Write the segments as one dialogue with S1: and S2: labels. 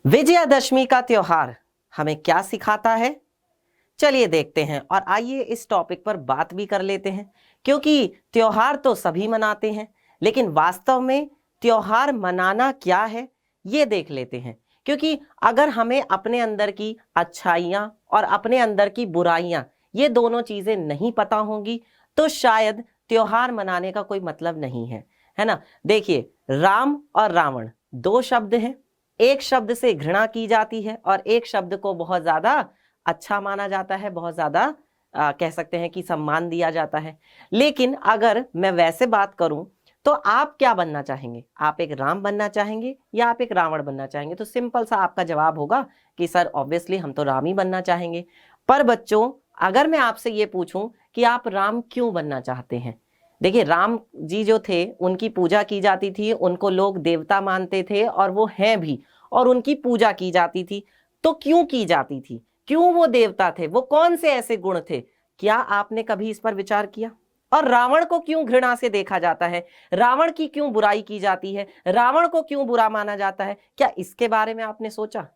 S1: विजयादशमी का त्योहार हमें क्या सिखाता है, चलिए देखते हैं। और आइए इस टॉपिक पर बात भी कर लेते हैं, क्योंकि त्योहार तो सभी मनाते हैं, लेकिन वास्तव में त्योहार मनाना क्या है ये देख लेते हैं। क्योंकि अगर हमें अपने अंदर की अच्छाइयाँ और अपने अंदर की बुराइयाँ ये दोनों चीज़ें नहीं पता होंगी तो शायद त्योहार मनाने का कोई मतलब नहीं है, है ना। देखिए, राम और रावण दो शब्द हैं। एक शब्द से घृणा की जाती है और एक शब्द को बहुत ज्यादा अच्छा माना जाता है, बहुत ज्यादा कह सकते हैं कि सम्मान दिया जाता है। लेकिन अगर मैं वैसे बात करूं तो आप क्या बनना चाहेंगे? आप एक राम बनना चाहेंगे या आप एक रावण बनना चाहेंगे? तो सिंपल सा आपका जवाब होगा कि सर ऑब्वियसली हम तो राम ही बनना चाहेंगे। पर बच्चों, अगर मैं आपसे ये पूछूं कि आप राम क्यों बनना चाहते हैं, देखिए राम जी जो थे उनकी पूजा की जाती थी, उनको लोग देवता मानते थे और वो हैं भी, और उनकी पूजा की जाती थी। तो क्यों की जाती थी? क्यों वो देवता थे? वो कौन से ऐसे गुण थे? क्या आपने कभी इस पर विचार किया? और रावण को क्यों घृणा से देखा जाता है? रावण की क्यों बुराई की जाती है? रावण को क्यों बुरा माना जाता है? क्या इसके बारे में आपने सोचा?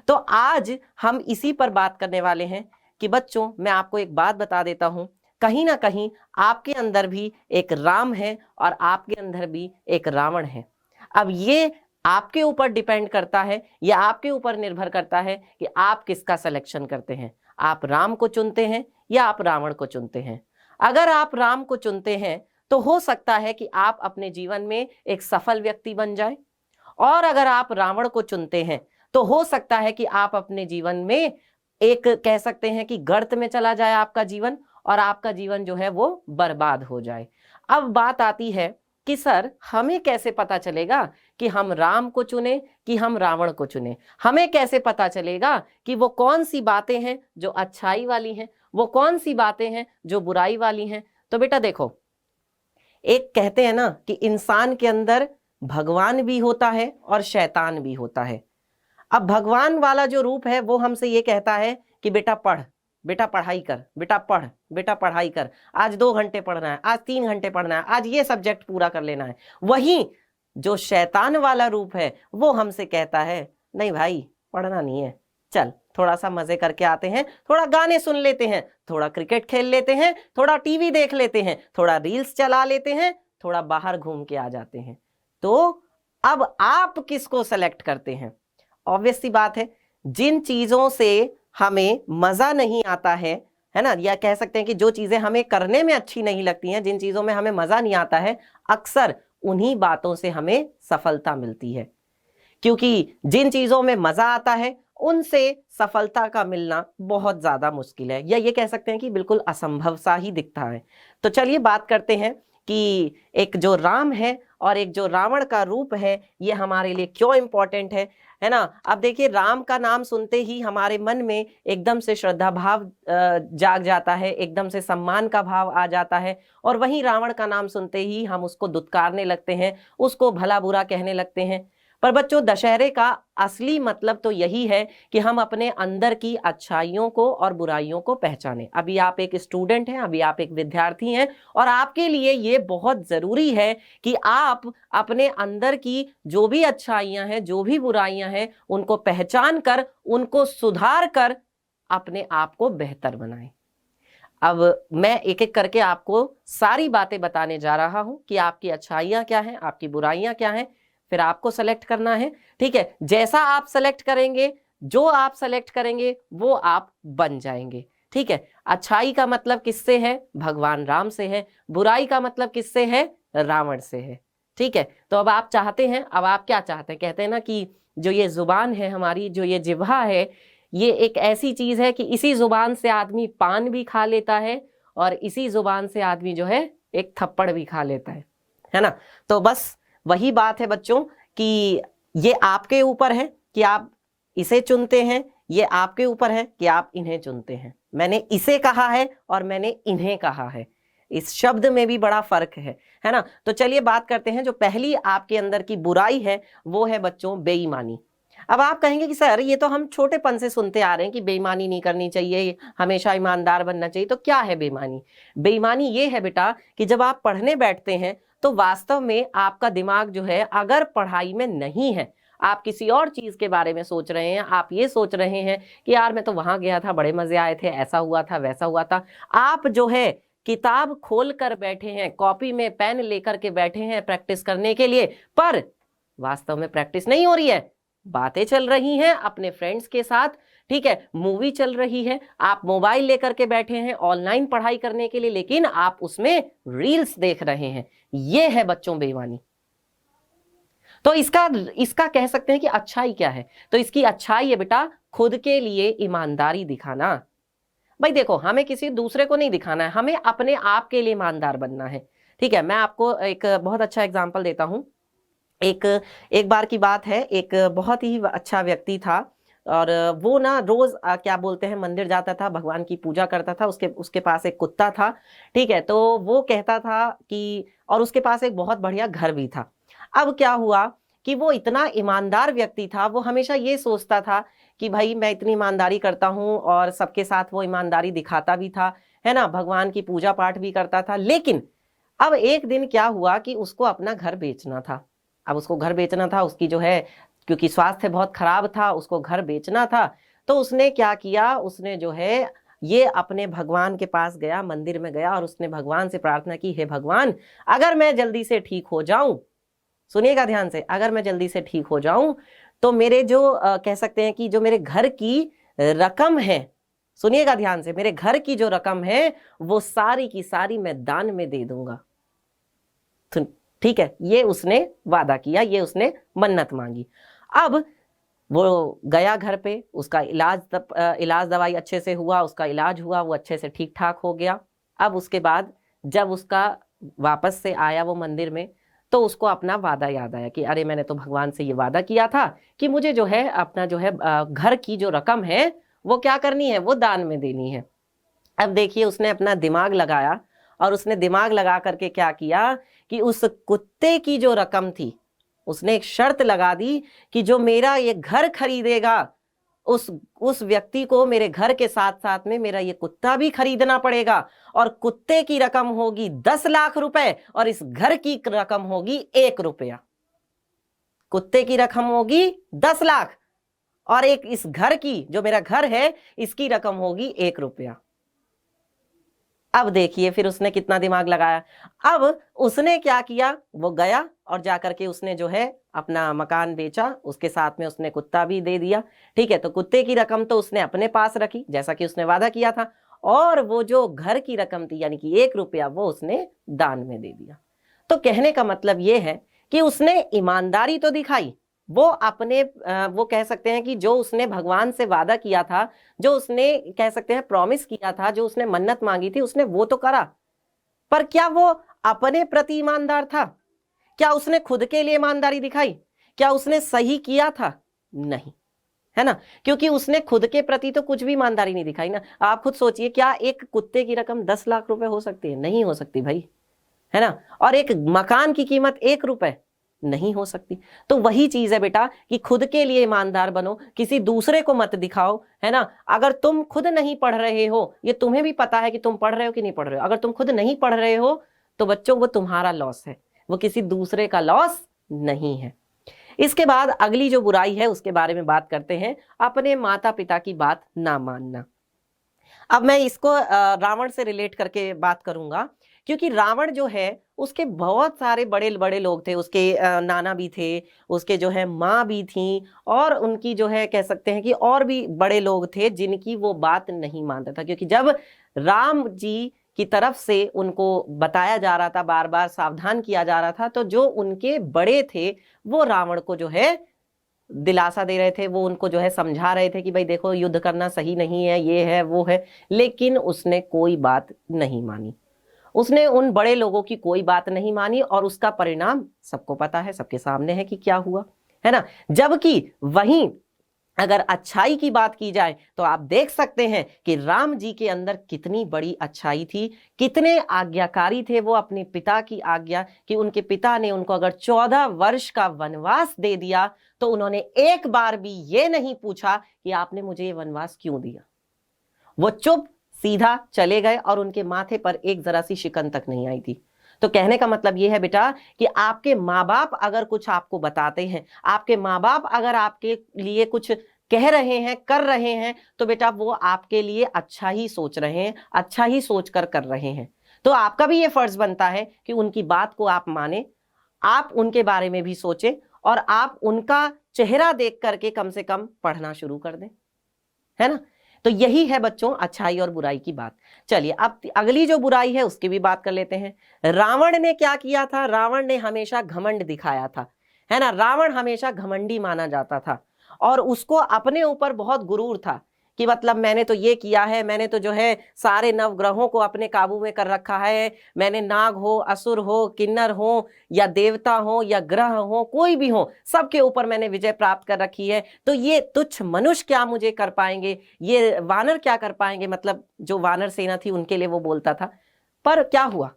S1: तो आज हम इसी पर बात करने वाले हैं कि बच्चों, मैं आपको एक बात बता देता हूं, कहीं ना कहीं आपके अंदर भी एक राम है और आपके अंदर भी एक रावण है। अब ये आपके ऊपर डिपेंड करता है या आपके ऊपर निर्भर करता है कि आप किसका सिलेक्शन करते हैं। आप राम को चुनते हैं या आप रावण को चुनते हैं। अगर आप राम को चुनते हैं तो हो सकता है कि आप अपने जीवन में एक सफल व्यक्ति बन जाए, और अगर आप रावण को चुनते हैं तो हो सकता है कि आप अपने जीवन में एक कह सकते हैं कि गर्त में चला जाए आपका जीवन, और आपका जीवन जो है वो बर्बाद हो जाए। अब बात आती है कि सर हमें कैसे पता चलेगा कि हम राम को चुने कि हम रावण को चुने? हमें कैसे पता चलेगा कि वो कौन सी बातें हैं जो अच्छाई वाली हैं, वो कौन सी बातें हैं जो बुराई वाली हैं? तो बेटा देखो, एक कहते हैं ना कि इंसान के अंदर भगवान भी होता है और शैतान भी होता है। अब भगवान वाला जो रूप है वो हमसे ये कहता है कि बेटा पढ़, बेटा पढ़ाई कर, बेटा पढ़, बेटा पढ़ाई कर, आज 2 घंटे पढ़ना है, आज 3 घंटे पढ़ना है, आज ये सब्जेक्ट पूरा कर लेना है। वहीं जो शैतान वाला रूप है वो हमसे कहता है नहीं भाई, पढ़ना नहीं है, चल थोड़ा सा मजे करके आते हैं, थोड़ा गाने सुन लेते हैं, थोड़ा क्रिकेट खेल लेते हैं, थोड़ा टीवी देख लेते हैं, थोड़ा रील्स चला लेते हैं, थोड़ा बाहर घूम के आ जाते हैं। तो अब आप किसको सेलेक्ट करते हैं? ऑब्वियस सी बात है, जिन चीजों से हमें मजा नहीं आता है ना, या कह सकते हैं कि जो चीजें हमें करने में अच्छी नहीं लगती हैं, जिन चीजों में हमें मजा नहीं आता है, अक्सर उन्हीं बातों से हमें सफलता मिलती है। क्योंकि जिन चीजों में मजा आता है उनसे सफलता का मिलना बहुत ज्यादा मुश्किल है, या ये कह सकते हैं कि बिल्कुल असंभव सा ही दिखता है। तो चलिए बात करते हैं कि एक जो राम है और एक जो रावण का रूप है ये हमारे लिए क्यों इंपॉर्टेंट है ना। अब देखिए, राम का नाम सुनते ही हमारे मन में एकदम से श्रद्धा भाव जाग जाता है, एकदम से सम्मान का भाव आ जाता है, और वहीं रावण का नाम सुनते ही हम उसको दुत्कारने लगते हैं, उसको भला बुरा कहने लगते हैं। पर बच्चों, दशहरे का असली मतलब तो यही है कि हम अपने अंदर की अच्छाइयों को और बुराइयों को पहचानें। अभी आप एक स्टूडेंट हैं, अभी आप एक विद्यार्थी हैं, और आपके लिए ये बहुत जरूरी है कि आप अपने अंदर की जो भी अच्छाइयां हैं, जो भी बुराइयां हैं, उनको पहचान कर, उनको सुधार कर अपने आप को बेहतर बनाएं। अब मैं एक एक करके आपको सारी बातें बताने जा रहा हूं कि आपकी अच्छाइयां क्या हैं, आपकी बुराइयां क्या हैं, फिर आपको सेलेक्ट करना है। ठीक है, जैसा आप सेलेक्ट करेंगे, जो आप सेलेक्ट करेंगे वो आप बन जाएंगे। ठीक है, अच्छाई का मतलब किससे है? भगवान राम से है। बुराई का मतलब किससे है? रावण से है। ठीक है, तो अब आप चाहते हैं, अब आप क्या चाहते हैं? कहते हैं ना कि जो ये जुबान है हमारी, जो ये जिह्वा है, ये एक ऐसी चीज है कि इसी जुबान से आदमी पान भी खा लेता है और इसी जुबान से आदमी जो है एक थप्पड़ भी खा लेता है ना। तो बस वही बात है बच्चों कि ये आपके ऊपर है कि आप इसे चुनते हैं, ये आपके ऊपर है कि आप इन्हें चुनते हैं। मैंने इसे कहा है और मैंने इन्हें कहा है, इस शब्द में भी बड़ा फर्क है ना। तो चलिए बात करते हैं। जो पहली आपके अंदर की बुराई है वो है बच्चों बेईमानी। अब आप कहेंगे कि सर ये तो हम छोटेपन से सुनते आ रहे हैं कि बेईमानी नहीं करनी चाहिए, हमेशा ईमानदार बनना चाहिए। तो क्या है बेईमानी? बेईमानी ये है बेटा कि जब आप पढ़ने बैठते हैं तो वास्तव में आपका दिमाग जो है अगर पढ़ाई में नहीं है, आप किसी और चीज के बारे में सोच रहे हैं, आप ये सोच रहे हैं कि यार मैं तो वहां गया था, बड़े मजे आए थे, ऐसा हुआ था, वैसा हुआ था। आप जो है किताब खोल कर बैठे हैं, कॉपी में पेन लेकर के बैठे हैं प्रैक्टिस करने के लिए, पर वास्तव में प्रैक्टिस नहीं हो रही है। बातें चल रही हैं अपने फ्रेंड्स के साथ, ठीक है, मूवी चल रही है, आप मोबाइल लेकर के बैठे हैं ऑनलाइन पढ़ाई करने के लिए, लेकिन आप उसमें रील्स देख रहे हैं। यह है बच्चों बेईमानी। तो इसका कह सकते हैं कि अच्छाई क्या है? तो इसकी अच्छाई है बेटा खुद के लिए ईमानदारी दिखाना। भाई देखो, हमें किसी दूसरे को नहीं दिखाना है, हमें अपने आप के लिए ईमानदार बनना है। ठीक है, मैं आपको एक बहुत अच्छा एग्जांपल देता हूं। एक बार की बात है, एक बहुत ही अच्छा व्यक्ति था और वो ना रोज क्या बोलते हैं मंदिर जाता था, भगवान की पूजा करता था। उसके पास एक कुत्ता था, ठीक है। तो वो कहता था कि, और उसके पास एक बहुत बढ़िया घर भी था। अब क्या हुआ कि वो इतना ईमानदार व्यक्ति था, वो हमेशा ये सोचता था कि भाई मैं इतनी ईमानदारी करता हूँ, और सबके साथ वो ईमानदारी दिखाता भी था, है ना, भगवान की पूजा पाठ भी करता था। लेकिन अब एक दिन क्या हुआ कि उसको अपना घर बेचना था। अब उसको घर बेचना था, उसकी जो है, क्योंकि स्वास्थ्य बहुत खराब था, उसको घर बेचना था। तो उसने क्या किया, उसने जो है ये अपने भगवान के पास गया, मंदिर में गया, और उसने भगवान से प्रार्थना की, हे भगवान, अगर मैं जल्दी से ठीक हो जाऊं, सुनिएगा ध्यान से, अगर मैं जल्दी से ठीक हो जाऊं तो मेरे जो कह सकते हैं कि जो मेरे घर की रकम है, सुनिएगा ध्यान से, मेरे घर की जो रकम है वो सारी की सारी मैं दान में दे दूंगा। ठीक है, ये उसने वादा किया, ये उसने मन्नत मांगी। अब वो गया घर पे, उसका इलाज दवाई अच्छे से हुआ, उसका इलाज हुआ, वो अच्छे से ठीक ठाक हो गया। अब उसके बाद जब उसका वापस से आया वो मंदिर में, तो उसको अपना वादा याद आया कि अरे मैंने तो भगवान से ये वादा किया था कि मुझे जो है अपना जो है घर की जो रकम है वो क्या करनी है, वो दान में देनी है। अब देखिए, उसने अपना दिमाग लगाया, और उसने दिमाग लगा करके क्या किया कि उस कुत्ते की जो रकम थी, उसने एक शर्त लगा दी कि जो मेरा ये घर खरीदेगा, उस व्यक्ति को मेरे घर के साथ साथ में मेरा ये कुत्ता भी खरीदना पड़ेगा, और कुत्ते की रकम होगी 10 लाख रुपए, और इस घर की रकम होगी 1 रुपया। कुत्ते की रकम होगी 10 लाख, और इस घर की, जो मेरा घर है, इसकी रकम होगी 1 रुपया। अब देखिए फिर उसने कितना दिमाग लगाया। अब उसने क्या किया, वो गया और जाकर के उसने जो है अपना मकान बेचा, उसके साथ में उसने कुत्ता भी दे दिया। ठीक है, तो कुत्ते की रकम तो उसने अपने पास रखी जैसा कि उसने वादा किया था, और वो जो घर की रकम थी यानी कि 1 रुपया, वो उसने दान में दे दिया। तो कहने का मतलब ये है कि उसने ईमानदारी तो दिखाई, वो अपने वो कह सकते हैं कि जो उसने भगवान से वादा किया था, जो उसने कह सकते हैं प्रॉमिस किया था, जो उसने मन्नत मांगी थी, उसने वो तो करा। पर क्या वो अपने प्रति ईमानदार था? क्या उसने खुद के लिए ईमानदारी दिखाई? क्या उसने सही किया था? नहीं, है ना, क्योंकि उसने खुद के प्रति तो कुछ भी ईमानदारी नहीं दिखाई ना। आप खुद सोचिए, क्या एक कुत्ते की रकम 10 लाख रुपए हो सकती है? नहीं हो सकती भाई, है ना। और एक मकान की कीमत 1 रुपए नहीं हो सकती। तो वही चीज है बेटा कि खुद के लिए ईमानदार बनो, किसी दूसरे को मत दिखाओ, है ना। अगर तुम खुद नहीं पढ़ रहे हो, ये तुम्हें भी पता है कि तुम पढ़ रहे हो कि नहीं पढ़ रहे हो, अगर तुम खुद नहीं पढ़ रहे हो तो बच्चों वो तुम्हारा लॉस है, वो किसी दूसरे का लॉस नहीं है। इसके बाद अगली जो बुराई है उसके बारे में बात करते हैं, अपने माता पिता की बात ना मानना। अब मैं इसको रावण से रिलेट करके बात करूंगा, क्योंकि रावण जो है उसके बहुत सारे बड़े बड़े लोग थे, उसके नाना भी थे, उसके जो है माँ भी थी, और उनकी जो है कह सकते हैं कि और भी बड़े लोग थे जिनकी वो बात नहीं मानता था। क्योंकि जब राम जी की तरफ से उनको बताया जा रहा था, बार बार सावधान किया जा रहा था, तो जो उनके बड़े थे वो रावण को जो है दिलासा दे रहे थे, वो उनको जो है समझा रहे थे कि भाई देखो युद्ध करना सही नहीं है, ये है वो है, लेकिन उसने कोई बात नहीं मानी। उसने उन बड़े लोगों की कोई बात नहीं मानी, और उसका परिणाम सबको पता है, सबके सामने है कि क्या हुआ, है ना। जबकि वहीं अगर अच्छाई की बात की जाए तो आप देख सकते हैं कि राम जी के अंदर कितनी बड़ी अच्छाई थी, कितने आज्ञाकारी थे वो अपने पिता की आज्ञा, कि उनके पिता ने उनको अगर 14 वर्ष का वनवास दे दिया तो उन्होंने एक बार भी ये नहीं पूछा कि आपने मुझे ये वनवास क्यों दिया। वो चुप सीधा चले गए, और उनके माथे पर एक जरा सी शिकन तक नहीं आई थी। तो कहने का मतलब ये है बेटा कि आपके माँ बाप अगर कुछ आपको बताते हैं, आपके माँ बाप अगर आपके लिए कुछ कह रहे हैं, कर रहे हैं, तो बेटा वो आपके लिए अच्छा ही सोच रहे हैं, अच्छा ही सोच कर रहे हैं। तो आपका भी ये फर्ज बनता है कि उनकी बात को आप माने, आप उनके बारे में भी सोचें और आप उनका चेहरा देख करके कम से कम पढ़ना शुरू कर दें, है ना। तो यही है बच्चों अच्छाई और बुराई की बात। चलिए अब अगली जो बुराई है उसकी भी बात कर लेते हैं। रावण ने क्या किया था? रावण ने हमेशा घमंड दिखाया था, है ना। रावण हमेशा घमंडी माना जाता था और उसको अपने ऊपर बहुत गुरूर था कि मतलब मैंने तो ये किया है, मैंने तो जो है सारे नवग्रहों को अपने काबू में कर रखा है, मैंने नाग हो, असुर हो, किन्नर हो या देवता हो या ग्रह हो, कोई भी हो, सबके ऊपर मैंने विजय प्राप्त कर रखी है। तो ये तुच्छ मनुष्य क्या मुझे कर पाएंगे, ये वानर क्या कर पाएंगे, मतलब जो वानर सेना थी उनके लिए वो बोलता था। पर क्या हुआ,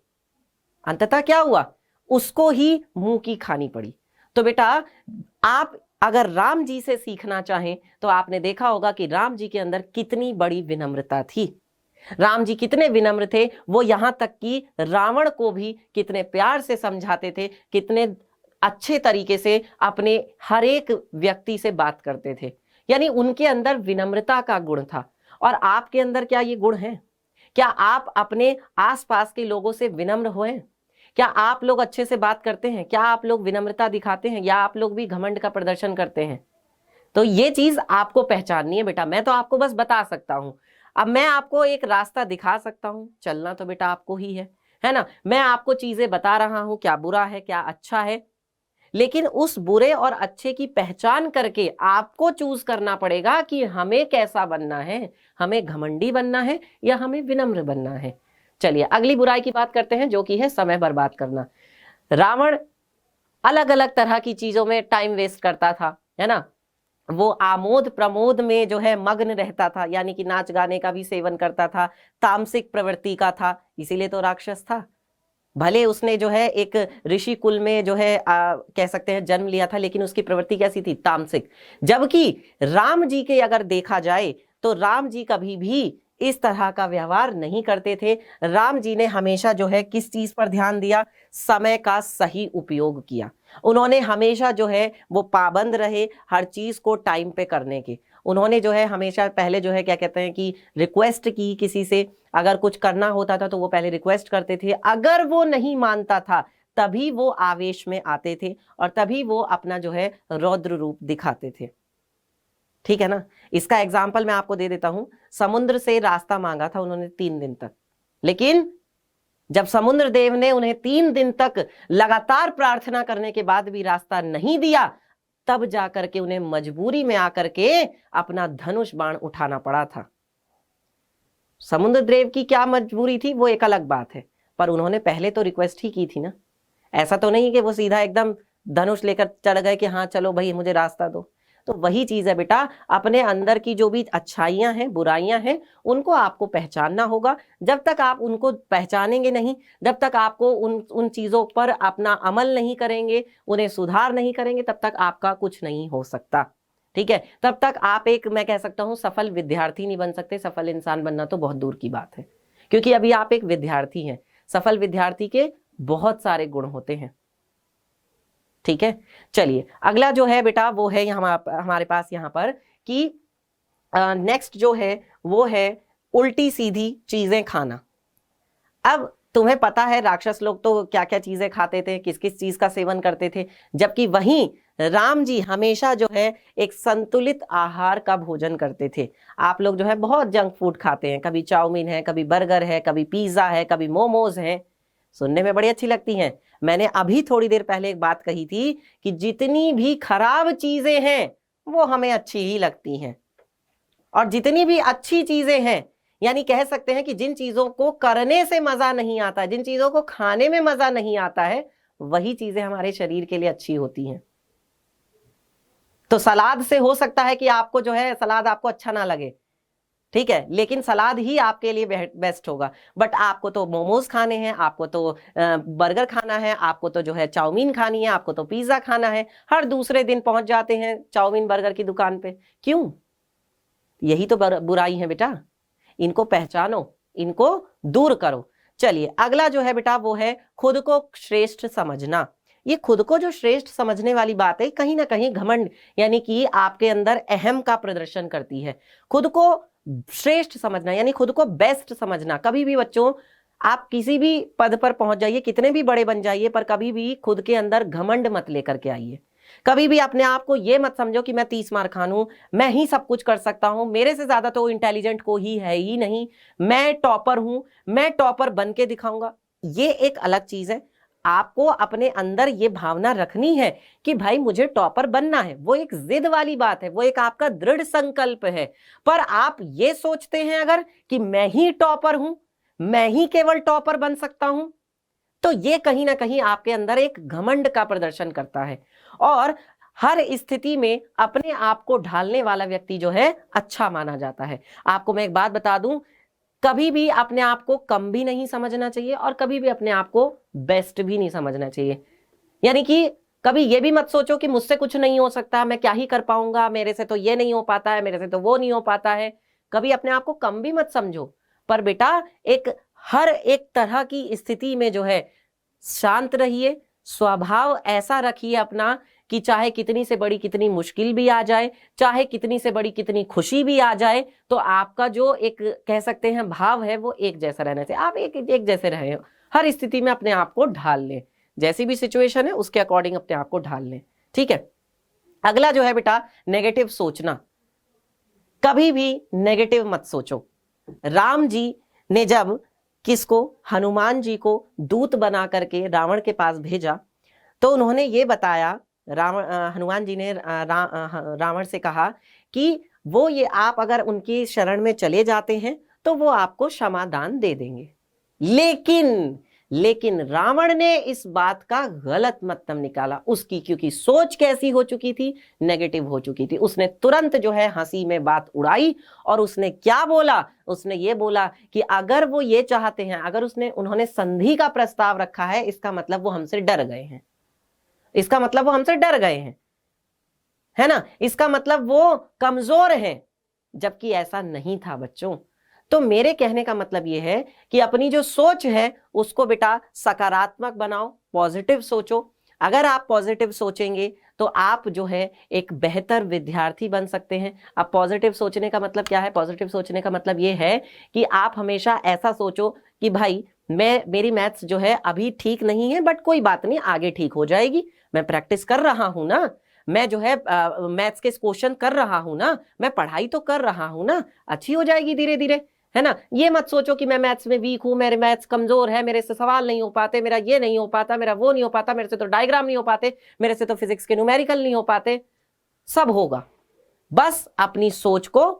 S1: अंततः क्या हुआ, उसको ही मुंह की खानी पड़ी। तो बेटा आप अगर राम जी से सीखना चाहें तो आपने देखा होगा कि राम जी के अंदर कितनी बड़ी विनम्रता थी। राम जी कितने विनम्र थे, वो यहां तक कि रावण को भी कितने प्यार से समझाते थे, कितने अच्छे तरीके से अपने हर एक व्यक्ति से बात करते थे। यानी उनके अंदर विनम्रता का गुण था। और आपके अंदर क्या ये गुण है? क्या आप अपने आसपास के लोगों से विनम्र हुए? क्या आप लोग अच्छे से बात करते हैं? क्या आप लोग विनम्रता दिखाते हैं या आप लोग भी घमंड का प्रदर्शन करते हैं? तो ये चीज आपको पहचाननी है बेटा। मैं तो आपको बस बता सकता हूं, अब मैं आपको एक रास्ता दिखा सकता हूं, चलना तो बेटा आपको ही है ना। मैं आपको चीजें बता रहा हूं, क्या बुरा है क्या अच्छा है, लेकिन उस बुरे और अच्छे की पहचान करके आपको चूज करना पड़ेगा कि हमें कैसा बनना है, हमें घमंडी बनना है या हमें विनम्र बनना है। चलिए अगली बुराई की बात करते हैं, जो कि है समय बर्बाद करना। रावण अलग अलग तरह की चीजों में टाइम वेस्ट करता था, है ना। वो आमोद प्रमोद में जो है मग्न रहता था, यानी कि नाच गाने का भी सेवन करता था, तामसिक प्रवृत्ति का था, इसीलिए तो राक्षस था। भले उसने जो है एक ऋषि कुल में जो है कह सकते हैं जन्म लिया था, लेकिन उसकी प्रवृत्ति कैसी थी? तामसिक। जबकि राम जी के अगर देखा जाए तो राम जी कभी भी इस तरह का व्यवहार नहीं करते थे। राम जी ने हमेशा जो है किस चीज पर ध्यान दिया? समय का सही उपयोग किया। उन्होंने हमेशा जो है वो पाबंद रहे हर चीज को टाइम पे करने के। उन्होंने जो है हमेशा पहले जो है क्या कहते हैं कि रिक्वेस्ट की किसी से, अगर कुछ करना होता था तो वो पहले रिक्वेस्ट करते थे, अगर वो नहीं मानता था तभी वो आवेश में आते थे और तभी वो अपना जो है रौद्र रूप दिखाते थे। ठीक है ना। इसका एग्जाम्पल मैं आपको दे देता हूं। समुद्र से रास्ता मांगा था उन्होंने 3 दिन तक, लेकिन जब समुद्र देव ने उन्हें 3 दिन तक लगातार प्रार्थना करने के बाद भी रास्ता नहीं दिया, तब जाकर के उन्हें मजबूरी में आकर के अपना धनुष बाण उठाना पड़ा था। समुद्र देव की क्या मजबूरी थी वो एक अलग बात है, पर उन्होंने पहले तो रिक्वेस्ट ही की थी ना। ऐसा तो नहीं कि वो सीधा एकदम धनुष लेकर चढ़ गए कि हाँ चलो भाई मुझे रास्ता दो। तो वही चीज है बेटा, अपने अंदर की जो भी अच्छाइयां हैं, बुराइयां हैं, उनको आपको पहचानना होगा। जब तक आप उनको पहचानेंगे नहीं, जब तक आपको उन चीजों पर अपना अमल नहीं करेंगे, उन्हें सुधार नहीं करेंगे, तब तक आपका कुछ नहीं हो सकता। ठीक है, तब तक आप एक, मैं कह सकता हूं, सफल विद्यार्थी नहीं बन सकते। सफल इंसान बनना तो बहुत दूर की बात है, क्योंकि अभी आप एक विद्यार्थी हैं। सफल विद्यार्थी के बहुत सारे गुण होते हैं। ठीक है, चलिए अगला जो है बेटा वो है हमारे पास यहाँ पर कि नेक्स्ट जो है वो है उल्टी सीधी चीजें खाना। अब तुम्हें पता है राक्षस लोग तो क्या क्या चीजें खाते थे, किस किस चीज का सेवन करते थे, जबकि वहीं राम जी हमेशा जो है एक संतुलित आहार का भोजन करते थे। आप लोग जो है बहुत जंक फूड खाते हैं, कभी चाउमीन है, कभी बर्गर है, कभी पिज्जा है, कभी मोमोज है, सुनने में बड़ी अच्छी लगती हैं। मैंने अभी थोड़ी देर पहले एक बात कही थी कि जितनी भी खराब चीजें हैं वो हमें अच्छी ही लगती हैं, और जितनी भी अच्छी चीजें हैं, यानी कह सकते हैं कि जिन चीजों को करने से मजा नहीं आता, जिन चीजों को खाने में मजा नहीं आता है, वही चीजें हमारे शरीर के लिए अच्छी होती हैं। तो सलाद से हो सकता है कि आपको जो है सलाद आपको अच्छा ना लगे, ठीक है, लेकिन सलाद ही आपके लिए बेस्ट होगा। बट आपको तो मोमोज खाने हैं, आपको तो बर्गर खाना है, आपको तो जो है चाउमीन खानी है, आपको तो पिज्जा खाना है। हर दूसरे दिन पहुंच जाते हैं चाउमीन बर्गर की दुकान पे। क्यों? यही तो बुराई है बेटा। इनको पहचानो, इनको दूर करो। चलिए अगला जो है बेटा वो है खुद को श्रेष्ठ समझना। ये खुद को जो श्रेष्ठ समझने वाली बात है कहीं ना कहीं घमंड यानी कि आपके अंदर अहम का प्रदर्शन करती है। खुद को श्रेष्ठ समझना यानी खुद को बेस्ट समझना। कभी भी बच्चों आप किसी भी पद पर पहुंच जाइए, कितने भी बड़े बन जाइए, पर कभी भी खुद के अंदर घमंड मत लेकर के आइए। कभी भी अपने आप को ये मत समझो कि मैं 30 मार खान हूं, मैं ही सब कुछ कर सकता हूं, मेरे से ज्यादा तो इंटेलिजेंट कोई है ही नहीं, मैं टॉपर हूं, मैं टॉपर बन के दिखाऊंगा। ये एक अलग चीज है। आपको अपने अंदर ये भावना रखनी है कि भाई मुझे टॉपर बनना है। वो एक जिद वाली बात है, वो एक आपका दृढ़ संकल्प है। पर आप ये सोचते हैं अगर कि मैं ही टॉपर हूं, मैं ही केवल टॉपर बन सकता हूं, तो ये कहीं ना कहीं आपके अंदर एक घमंड का प्रदर्शन करता है। और हर स्थिति में अपने आप को ढालने वाला व्यक्ति जो है अच्छा माना जाता है। आपको मैं एक बात बता दूं, कभी भी अपने आप को कम भी नहीं समझना चाहिए और कभी भी अपने आप को बेस्ट भी नहीं समझना चाहिए। यानी कि कभी ये भी मत सोचो कि मुझसे कुछ नहीं हो सकता, मैं क्या ही कर पाऊंगा, मेरे से तो ये नहीं हो पाता है, मेरे से तो वो नहीं हो पाता है। कभी अपने आप को कम भी मत समझो। पर बेटा हर एक तरह की स्थिति में जो है शांत रहिए, स्वभाव ऐसा रखिए अपना कि चाहे कितनी से बड़ी कितनी मुश्किल भी आ जाए, चाहे कितनी से बड़ी कितनी खुशी भी आ जाए, तो आपका जो एक कह सकते हैं भाव है वो एक जैसा रहना चाहिए। आप एक जैसे रहे, हर स्थिति में अपने आप को ढाल लें, जैसी भी सिचुएशन है उसके अकॉर्डिंग अपने आप को ढाल लें। ठीक है। अगला जो है बेटा नेगेटिव सोचना। कभी भी नेगेटिव मत सोचो। राम जी ने जब किसको, हनुमान जी को दूत बना करके रावण के पास भेजा, तो उन्होंने ये बताया, हनुमान जी ने रावण से कहा कि वो ये आप अगर उनकी शरण में चले जाते हैं तो वो आपको क्षमादान दे देंगे। लेकिन रावण ने इस बात का गलत मतलब निकाला उसकी, क्योंकि सोच कैसी हो चुकी थी, नेगेटिव हो चुकी थी। उसने तुरंत जो है हंसी में बात उड़ाई और उसने क्या बोला, उसने ये बोला कि अगर वो ये चाहते हैं, अगर उन्होंने संधि का प्रस्ताव रखा है, इसका मतलब वो हमसे डर गए हैं, इसका मतलब वो हमसे डर गए हैं, है ना, इसका मतलब वो कमजोर हैं। जबकि ऐसा नहीं था बच्चों। तो मेरे कहने का मतलब ये है कि अपनी जो सोच है उसको बेटा सकारात्मक बनाओ, पॉजिटिव सोचो। अगर आप पॉजिटिव सोचेंगे तो आप जो है एक बेहतर विद्यार्थी बन सकते हैं। अब पॉजिटिव सोचने का मतलब क्या है? पॉजिटिव सोचने का मतलब ये है कि आप हमेशा ऐसा सोचो कि भाई मेरी मैथ्स जो है अभी ठीक नहीं है, बट कोई बात नहीं, आगे ठीक हो जाएगी, मैं प्रैक्टिस कर रहा हूं ना, मैं जो है मैथ्स के क्वेश्चन कर रहा हूं ना, मैं पढ़ाई तो कर रहा हूं ना, अच्छी हो जाएगी धीरे धीरे, है ना। ये मत सोचो कि मैं मैथ्स में वीक हूं, मेरे मैथ्स कमजोर है, मेरे से सवाल नहीं हो पाते, मेरा ये नहीं हो पाता, मेरा वो नहीं हो पाता, मेरे से तो डायग्राम नहीं हो पाते, मेरे से तो फिजिक्स के न्यूमेरिकल नहीं हो पाते। सब होगा, बस अपनी सोच को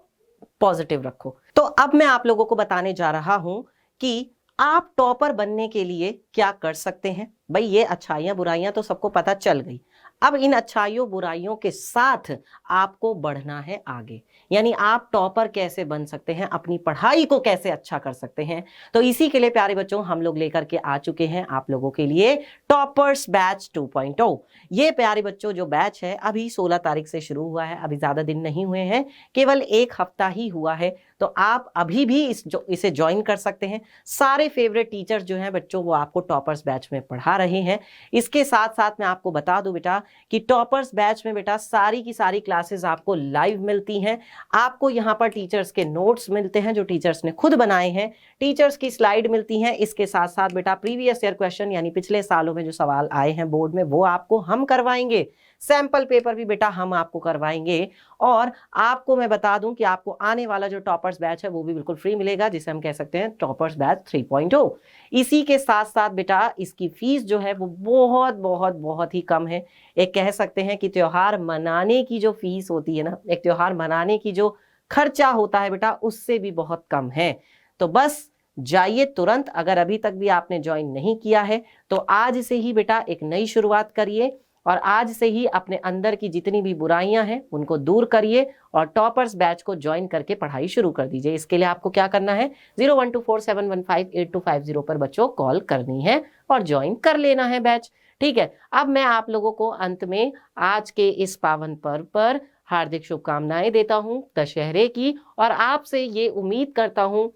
S1: पॉजिटिव रखो। तो अब मैं आप लोगों को बताने जा रहा हूं कि आप टॉपर बनने के लिए क्या कर सकते हैं। भाई ये अच्छाइयां बुराइयां तो सबको पता चल गई। अब इन अच्छाइयों बुराइयों के साथ आपको बढ़ना है आगे, यानी आप टॉपर कैसे बन सकते हैं, अपनी पढ़ाई को कैसे अच्छा कर सकते हैं। तो इसी के लिए प्यारे बच्चों हम लोग लेकर के आ चुके हैं आप लोगों के लिए टॉपर्स बैच 2.0। ये प्यारे बच्चों जो बैच है अभी 16 तारीख से शुरू हुआ है, अभी ज्यादा दिन नहीं हुए हैं, केवल 1 हफ्ता ही हुआ है। तो आप अभी भी इसे ज्वाइन कर सकते हैं। सारे फेवरेट टीचर्स जो हैं बच्चों वो आपको टॉपर्स बैच में पढ़ा रहे हैं। इसके साथ साथ मैं आपको बता दूं बेटा कि टॉपर्स बैच में बेटा सारी की सारी क्लासेस आपको लाइव मिलती हैं। आपको यहाँ पर टीचर्स के नोट्स मिलते हैं जो टीचर्स ने खुद बनाए हैं, टीचर्स की स्लाइड मिलती हैं। इसके साथ साथ बेटा प्रीवियस ईयर क्वेश्चन यानी पिछले सालों में जो सवाल आए हैं बोर्ड में वो आपको हम करवाएंगे। सैंपल पेपर भी बेटा हम आपको करवाएंगे। और आपको मैं बता दूं कि आपको आने वाला जो टॉपर्स बैच है वो भी बिल्कुल फ्री मिलेगा, जिसे हम कह सकते हैं टॉपर्स बैच 3.0। इसी के साथ साथ बेटा इसकी फीस जो है वो बहुत बहुत बहुत ही कम है। एक कह सकते हैं कि त्योहार मनाने की जो फीस होती है ना, एक त्योहार मनाने की जो खर्चा होता है बेटा उससे भी बहुत कम है। तो बस जाइए तुरंत, अगर अभी तक भी आपने ज्वाइन नहीं किया है तो आज से ही बेटा एक नई शुरुआत करिए और आज से ही अपने अंदर की जितनी भी बुराइयां हैं उनको दूर करिए और टॉपर्स बैच को ज्वाइन करके पढ़ाई शुरू कर दीजिए। इसके लिए आपको क्या करना है, 012471585250 पर बच्चों कॉल करनी है और ज्वाइन कर लेना है बैच। ठीक है। अब मैं आप लोगों को अंत में आज के इस पावन पर्व पर हार्दिक शुभकामनाएं देता हूं दशहरे की, और आपसे ये उम्मीद करता हूं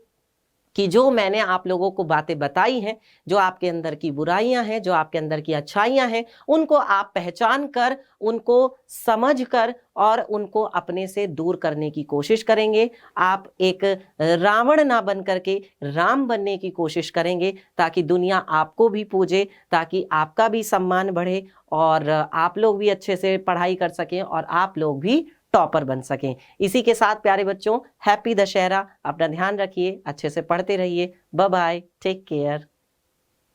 S1: कि जो मैंने आप लोगों को बातें बताई हैं, जो आपके अंदर की बुराइयां हैं, जो आपके अंदर की अच्छाइयां हैं, उनको आप पहचान कर, उनको समझ कर और उनको अपने से दूर करने की कोशिश करेंगे। आप एक रावण ना बन करके राम बनने की कोशिश करेंगे, ताकि दुनिया आपको भी पूजे, ताकि आपका भी सम्मान बढ़े और आप लोग भी अच्छे से पढ़ाई कर सकें और आप लोग भी टॉपर बन सकें। इसी के साथ प्यारे बच्चों, हैप्पी दशहरा। अपना ध्यान रखिए, अच्छे से पढ़ते रहिए। Bye bye, take care.